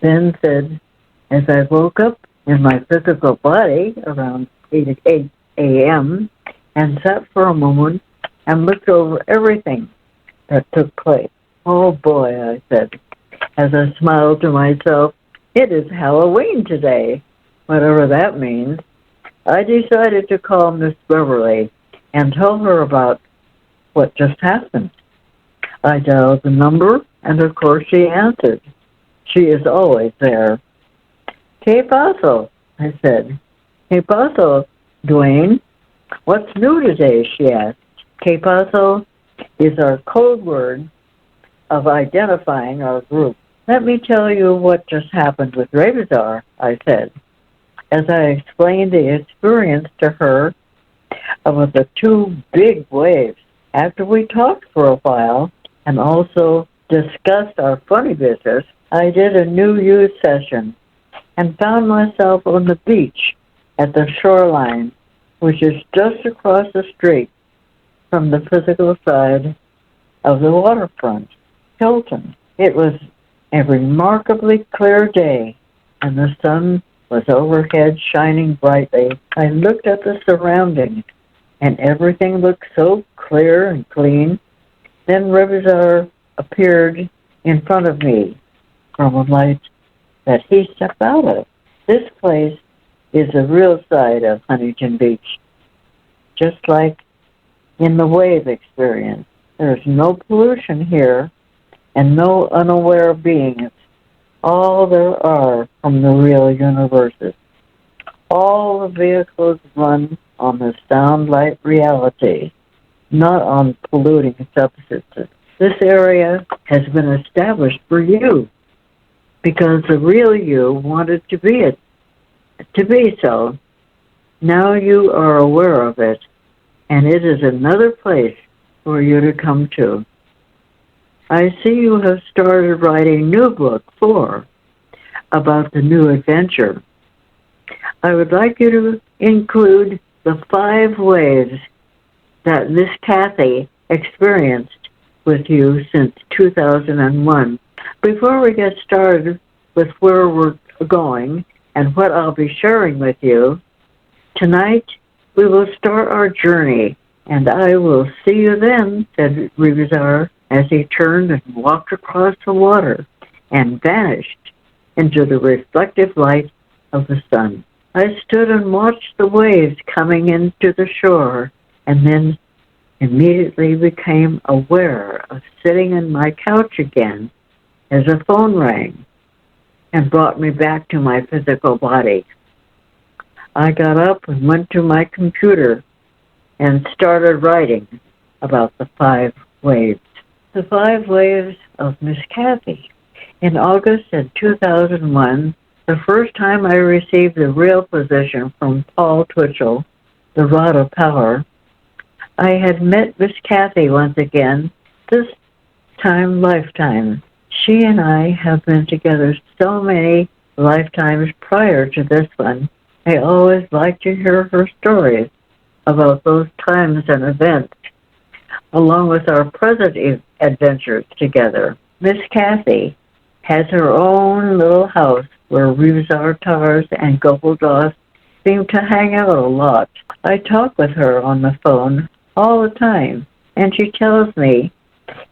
then said, as I woke up in my physical body around 8 a.m. and sat for a moment and looked over everything that took place. Oh boy, I said, as I smiled to myself, it is Halloween today, whatever that means. I decided to call Miss Beverly and tell her about what just happened. I dialed the number, and of course she answered. She is always there. Que paso? I said. Que paso, Dwayne? What's new today? She asked. Que paso is our code word of identifying our group. Let me tell you what just happened with Ravizar, I said, as I explained the experience to her about the two big waves. After we talked for a while and also discussed our funny business, I did a New Youth session and found myself on the beach at the shoreline, which is just across the street from the physical side of the waterfront, Hilton. It was a remarkably clear day, and the sun was overhead shining brightly. I looked at the surroundings, and everything looked so clear and clean. Then Rivizar appeared in front of me from a light that he stepped out of. This place is the real side of Huntington Beach, just like in the wave experience. There's no pollution here and no unaware beings. All there are from the real universes. All the vehicles run on the sound light reality, not on polluting substances. This area has been established for you because the real you wanted to be so. Now you are aware of it, and it is another place for you to come to. I see you have started writing Nubook 4 about the new adventure. I would like you to include the 5 waves that Miss Kathy experienced with you since 2001. Before we get started with where we're going and what I'll be sharing with you, tonight we will start our journey, and I will see you then, said Rivizar, as he turned and walked across the water and vanished into the reflective light of the sun. I stood and watched the waves coming into the shore, and then immediately became aware of sitting on my couch again as a phone rang and brought me back to my physical body. I got up and went to my computer and started writing about the 5 waves. The 5 waves of Miss Kathy. In August of 2001, the first time I received the real position from Paul Twitchell, the Rod of Power, I had met Miss Kathy once again, this time lifetime. She and I have been together so many lifetimes prior to this one. I always like to hear her stories about those times and events, along with our present adventures together. Miss Kathy has her own little house where Rivizar Tars and Goboldos seem to hang out a lot. I talk with her on the phone all the time, and she tells me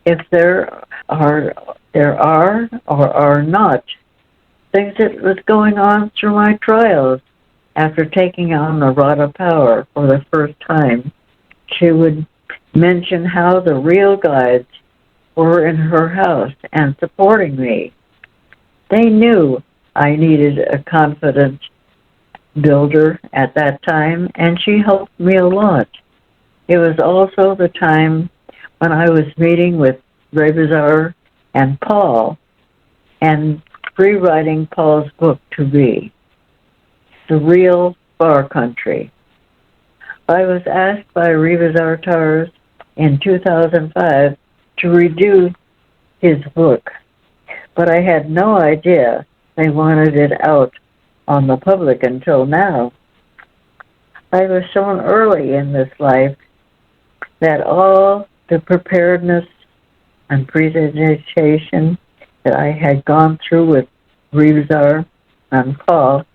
if there are or are not things that was going on through my trials after taking on the Rod of Power for the first time. She would mention how the real guides were in her house and supporting me. They knew I needed a confident builder at that time, and she helped me a lot. It was also the time when I was meeting with Revizar and Paul and rewriting Paul's book to be The Real Far Country. I was asked by Revizar Tars in 2005 to redo his book, but I had no idea they wanted it out on the public until now. I was shown early in this life that all the preparedness and presentation that I had gone through with Revisar on call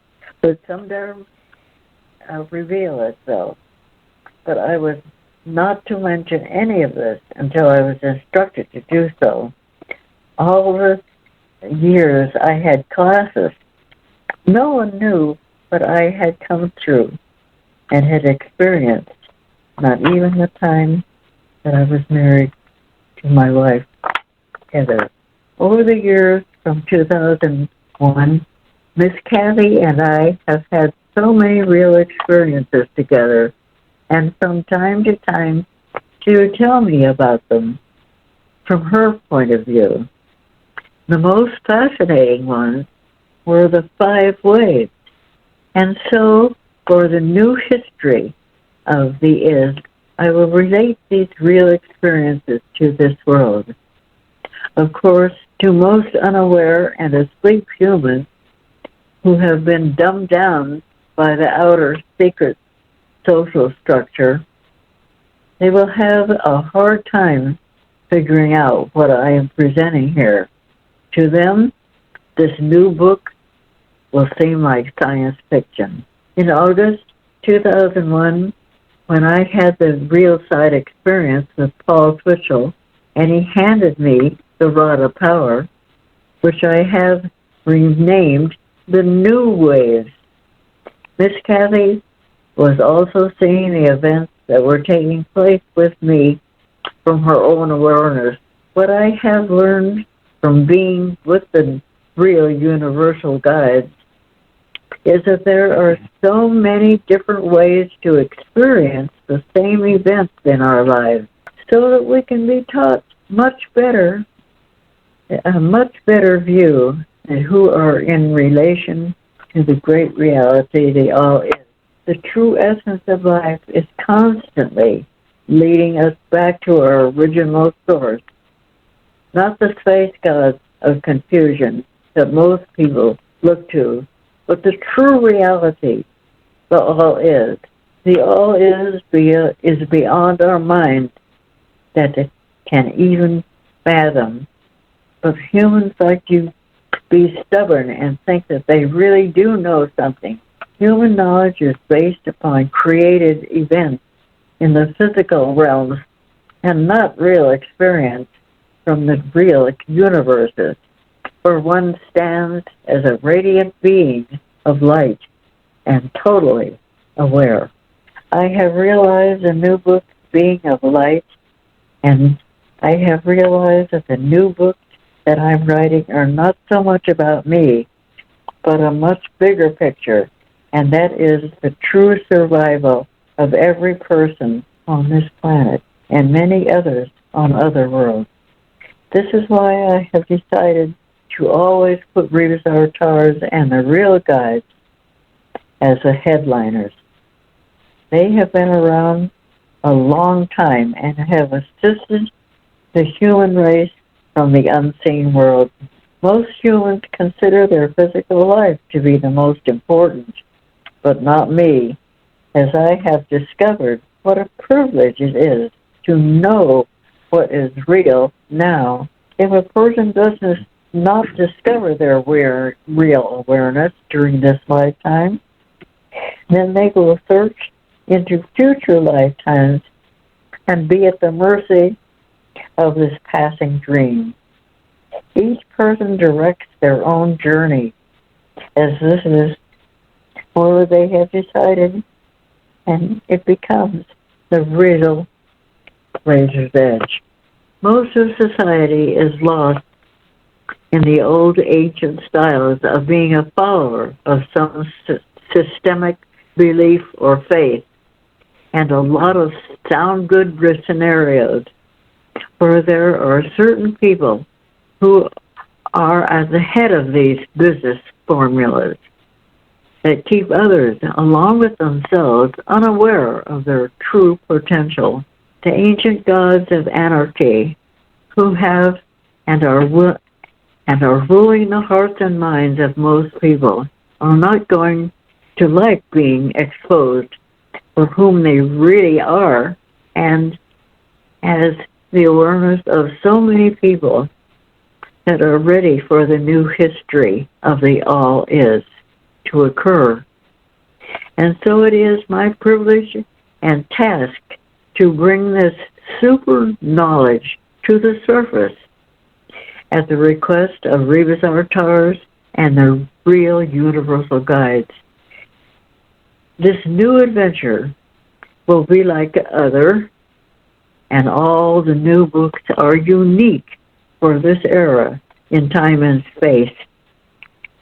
would sometimes reveal itself. But I was not to mention any of this until I was instructed to do so. All the years I had classes, no one knew what I had come through and had experienced, not even the time that I was married to my wife, Heather. Over the years from 2001, Miss Kathy and I have had so many real experiences together, and from time to time, she would tell me about them from her point of view. The most fascinating ones were the 5 waves, and so for the new history of the is, I will relate these real experiences to this world. Of course, to most unaware and asleep humans who have been dumbed down by the outer secret social structure, they will have a hard time figuring out what I am presenting here. To them, this new book will seem like science fiction. In August 2001, when I had the real side experience with Paul Twitchell, and he handed me the Rod of Power, which I have renamed the New Waves. Miss Kathy was also seeing the events that were taking place with me from her own awareness. What I have learned from being with the real universal guides is that there are so many different ways to experience the same events in our lives, so that we can be taught a much better view of who are in relation to the great reality they all is. The true essence of life is constantly leading us back to our original source, not the space gods of confusion that most people look to, but the true reality, the all is. The all is beyond our minds that it can even fathom. But humans like to be stubborn and think that they really do know something. Human knowledge is based upon created events in the physical realms and not real experience from the real universes, where one stands as a radiant being of light and totally aware. I have realized the new book being of light, and I have realized that the new books that I'm writing are not so much about me, but a much bigger picture, and that is the true survival of every person on this planet and many others on other worlds. This is why I have decided to always put Revisar Tars and the real guides as the headliners. They have been around a long time and have assisted the human race from the unseen world. Most humans consider their physical life to be the most important, but not me, as I have discovered what a privilege it is to know what is real now. If a person does not discover their real awareness during this lifetime, then they will search into future lifetimes and be at the mercy of this passing dream. Each person directs their own journey, as this is where they have decided, and it becomes the real razor's edge. Most of society is lost in the old ancient styles of being a follower of some systemic belief or faith, and a lot of sound good scenarios where there are certain people who are at the head of these business formulas that keep others, along with themselves, unaware of their true potential. The ancient gods of anarchy, who have and are ruling the hearts and minds of most people, are not going to like being exposed for whom they really are, and as the awareness of so many people that are ready for the new history of the all is to occur. And so it is my privilege and task to bring this super knowledge to the surface at the request of Rebus Avatars and the real universal guides. This new adventure will be like other, and all the new books are unique for this era in time and space.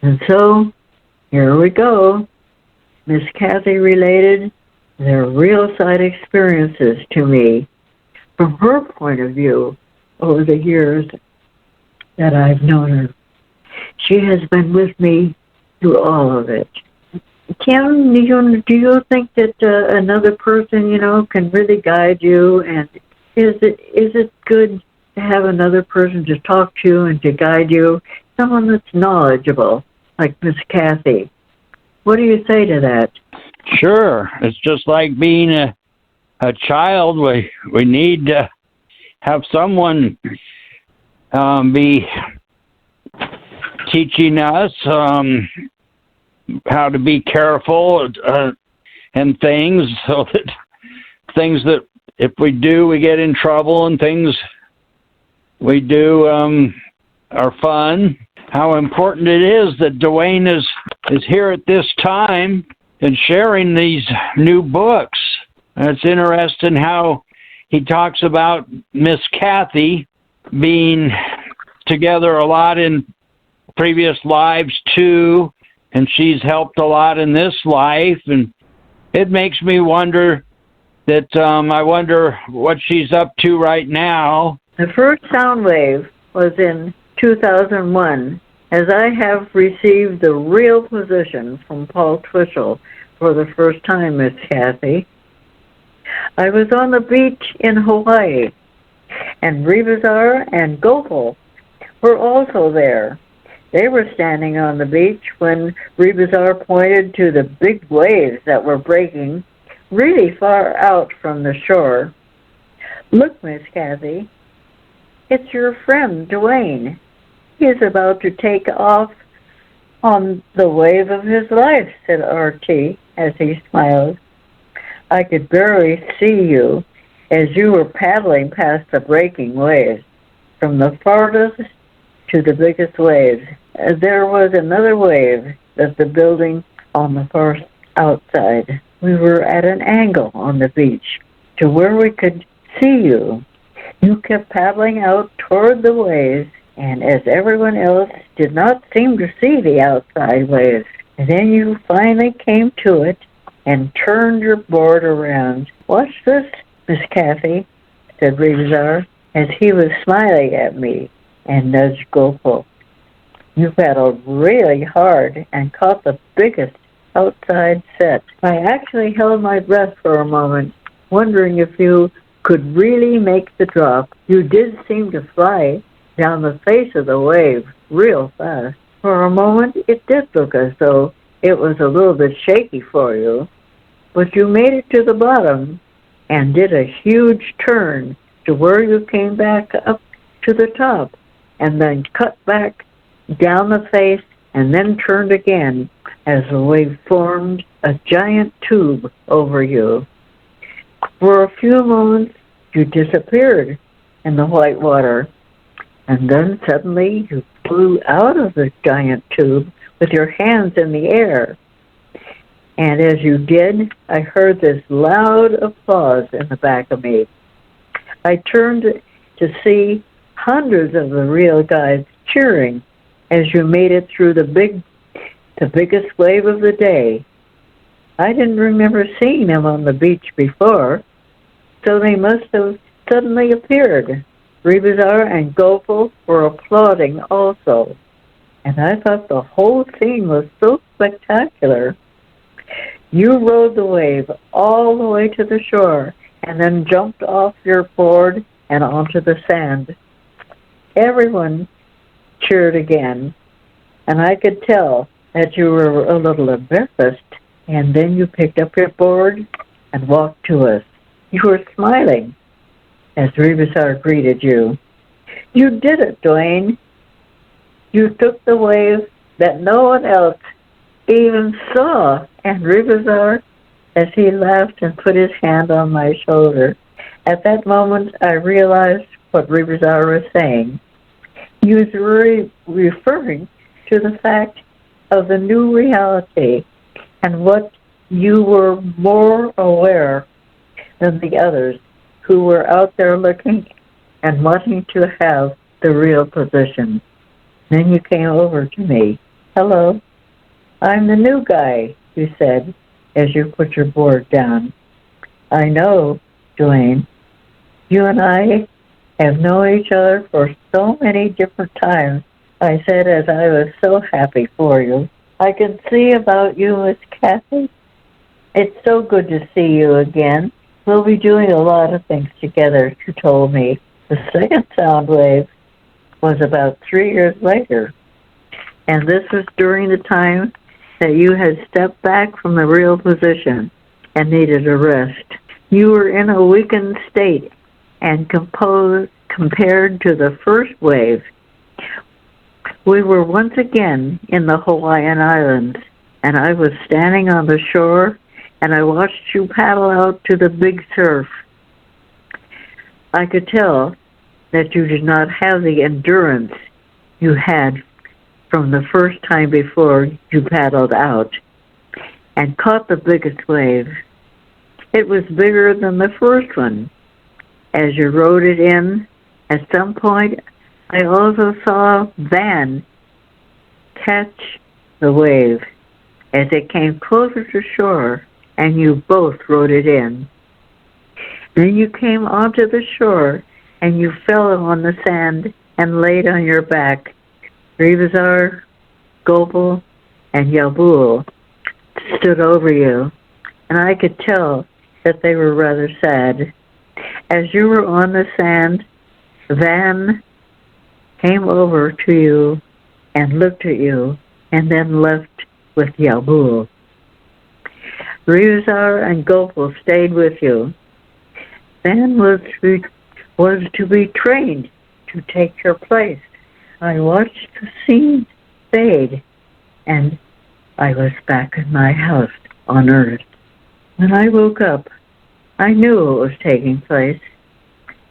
And so, here we go. Miss Kathy related their real side experiences to me from her point of view over the years that I've known her. She has been with me through all of it. Kim, do you think that another person, can really guide you? And is it good to have another person to talk to and to guide you? Someone that's knowledgeable, like Miss Kathy. What do you say to that? Sure. It's just like being a child. We need to have someone be teaching us how to be careful and things, so that things that if we do, we get in trouble, and things we do are fun. How important it is that Dwayne is here at this time and sharing these new books. It's interesting how he talks about Miss Kathy being together a lot in previous lives too, and she's helped a lot in this life, and it makes me wonder that I wonder what she's up to right now. The first sound wave was in 2001, as I have received the real position from Paul Twitchell for the first time, Miss Kathy. I was on the beach in Hawaii, and Rebazar and Gopal were also there. They were standing on the beach when Rebazar pointed to the big waves that were breaking really far out from the shore. Look, Miss Kathy, it's your friend, Dwayne. He is about to take off on the wave of his life, said R.T. as he smiled. I could barely see you as you were paddling past the breaking waves. From the farthest to the biggest waves, there was another wave at the building on the far outside. We were at an angle on the beach to where we could see you. You kept paddling out toward the waves, and as everyone else did not seem to see the outside waves, and then you finally came to it and turned your board around. Watch this, Miss Kathy, said Rebazar, as he was smiling at me, and nudged Gopal. You paddled really hard and caught the biggest outside set. I actually held my breath for a moment, wondering if you could really make the drop. You did seem to fly down the face of the wave real fast. For a moment, it did look as though it was a little bit shaky for you, but you made it to the bottom and did a huge turn to where you came back up to the top, and then cut back down the face and then turned again as the wave formed a giant tube over you. For a few moments, you disappeared in the white water, and then suddenly you flew out of the giant tube with your hands in the air. And as you did, I heard this loud applause in the back of me. I turned to see hundreds of the real guides cheering as you made it through the biggest wave of the day. I didn't remember seeing them on the beach before, so they must have suddenly appeared. Rebazar and Gopal were applauding also, and I thought the whole scene was so spectacular. You rode the wave all the way to the shore and then jumped off your board and onto the sand. Everyone cheered again, and I could tell that you were a little embarrassed, and then you picked up your board and walked to us. You were smiling as Rebazar greeted you. You did it, Dwayne. You took the wave that no one else even saw, and Ribazar, as he laughed and put his hand on my shoulder. At that moment, I realized what Ribazar was saying. He was referring to the fact of the new reality and what you were more aware than the others who were out there looking and wanting to have the real position. Then you came over to me. Hello, I'm the new guy, you said as you put your board down. I know, Dwayne. You and I have known each other for so many different times, I said as I was so happy for you. I can see about you, Miss Kathy. It's so good to see you again. We'll be doing a lot of things together, you told me. The second sound wave was about 3 years later, and this was during the time that you had stepped back from the real position and needed a rest. You were in a weakened state and compared to the first wave. We were once again in the Hawaiian Islands, and I was standing on the shore, and I watched you paddle out to the big surf. I could tell that you did not have the endurance you had from the first time before you paddled out and caught the biggest wave. It was bigger than the first one. As you rode it in, at some point, I also saw Van catch the wave as it came closer to shore, and you both rode it in. Then you came onto the shore, and you fell on the sand and laid on your back. Ribazar, Gopal, and Yabul stood over you, and I could tell that they were rather sad. As you were on the sand, Van came over to you and looked at you, and then left with Yabul. Ribazar and Gopal stayed with you. Van was to be trained to take your place. I watched the scene fade, and I was back in my house on Earth. When I woke up, I knew what was taking place.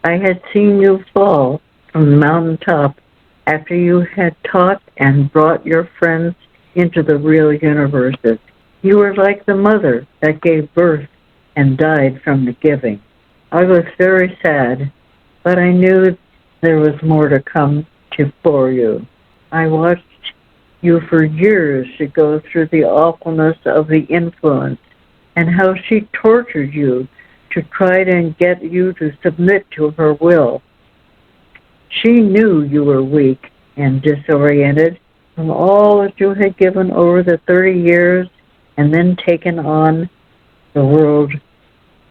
I had seen you fall from the mountaintop after you had taught and brought your friends into the real universes. You were like the mother that gave birth and died from the giving. I was very sad, but I knew there was more to come for you. I watched you for years to go through the awfulness of the influence and how she tortured you to try and get you to submit to her will. She knew you were weak and disoriented from all that you had given over the 30 years and then taken on the world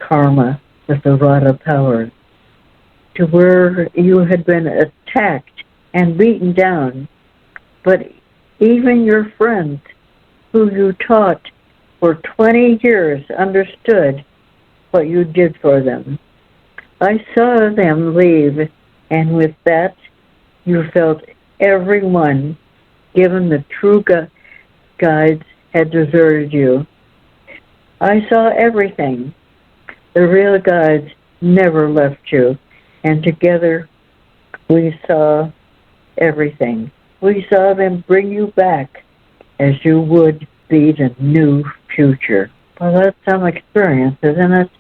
karma with the rod of power, to where you had been attacked and beaten down. But even your friends who you taught for 20 years understood what you did for them. I saw them leave, and with that, you felt everyone, given the true guides, had deserted you. I saw everything. The real guides never left you, and together we saw everything. We saw them bring you back as you would be the new future. Well, that's some experience, isn't it?